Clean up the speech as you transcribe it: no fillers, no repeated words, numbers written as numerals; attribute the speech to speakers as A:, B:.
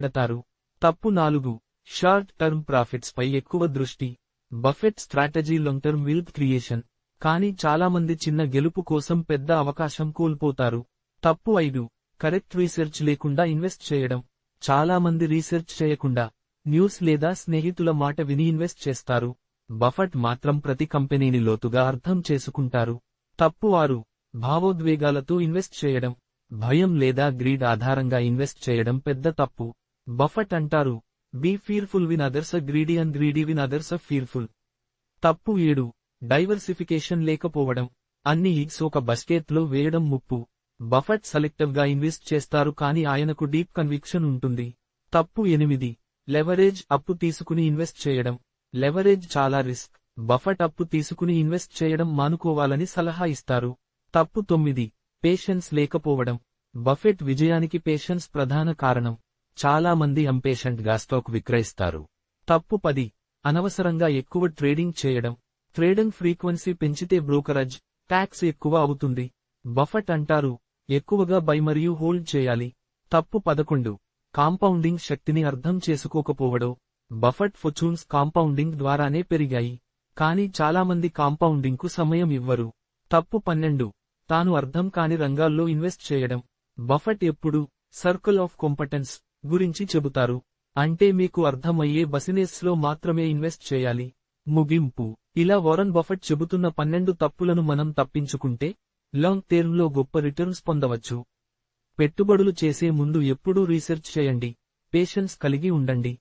A: పెడతారు. తప్పు 4 short term profits పై ఎక్కువ దృష్టి. Buffett strategy long term wealth creation. కానీ చాలామంది చిన్న గెలుపు కోసం పెద్ద అవకాశం కోల్పోతారు. తప్పు 5 కరెక్ట్ రీసెర్చ్ లేకుండా ఇన్వెస్ట్ చేయడం. చాలా మంది రీసెర్చ్ చేయకుండా న్యూస్ లేదా స్నేహితుల మాట విని ఇన్వెస్ట్ చేస్తారు. బఫెట్ మాత్రం ప్రతి కంపెనీని లోతుగా అర్థం చేసుకుంటారు. తప్పు 6 భావోద్వేగాలతో ఇన్వెస్ట్ చేయడం. భయం లేదా గ్రీడ్ ఆధారంగా ఇన్వెస్ట్ చేయడం పెద్ద తప్పు. బఫెట్ అంటారు, be fearful when others greedy and greedy when others fearful. తప్పు 7 డైవర్సిఫికేషన్ లేకపోవడం. అన్ని ఎగ్స్ ఒక బస్కెట్లో వేయడం ముప్పు. బఫెట్ సెలెక్టివ్ గా ఇన్వెస్ట్ చేస్తారు కానీ ఆయనకు డీప్ కన్విక్షన్ ఉంటుంది. తప్పు 8 లెవరేజ్ అప్పు తీసుకుని ఇన్వెస్ట్ చేయడం. లెవరేజ్ చాలా రిస్క్. బఫెట్ అప్పు తీసుకుని ఇన్వెస్ట్ చేయడం మానుకోవాలని సలహా ఇస్తారు. తప్పు 9 పేషెన్స్ లేకపోవడం. బఫెట్ విజయానికి పేషెన్స్ ప్రధాన కారణం. చాలా మంది అంపేషెంట్ గా స్టాక్ విక్రయిస్తారు. తప్పు 10 అనవసరంగా ఎక్కువ ట్రేడింగ్ చేయడం. ట్రేడింగ్ ఫ్రీక్వెన్సీ పెంచితే బ్రోకరేజ్ ట్యాక్స్ ఎక్కువ అవుతుంది. బఫెట్ అంటారు, ఎక్కువగా బై మరియు హోల్డ్ చేయాలి. తప్పు 11 కాంపౌండింగ్ శక్తిని అర్థం చేసుకోకపోవడం. బఫెట్ ఫార్చ్యూన్స్ కాంపౌండింగ్ ద్వారానే పెరిగాయి. కానీ చాలామంది కాంపౌండింగ్ కు సమయం ఇవ్వరు. తప్పు 12 తాను అర్థం కాని రంగాల్లో ఇన్వెస్ట్ చేయడం. బఫెట్ ఎప్పుడు సర్కిల్ ఆఫ్ కాంపిటెన్స్ గురించి చెబుతారు. అంటే మీకు అర్థమయ్యే బిజినెస్ లో మాత్రమే ఇన్వెస్ట్ చేయాలి. ముగింపు. ఇలా వారన్ బఫెట్ చెబుతున్న 12 తప్పులను మనం తప్పించుకుంటే లాంగ్ టర్మ్ లో గొప్ప రిటర్న్స్ పొందవచ్చు. పెట్టుబడులు చేసే ముందు ఎప్పుడూ రీసెర్చ్ చేయండి. పేషెన్స్ కలిగి ఉండండి.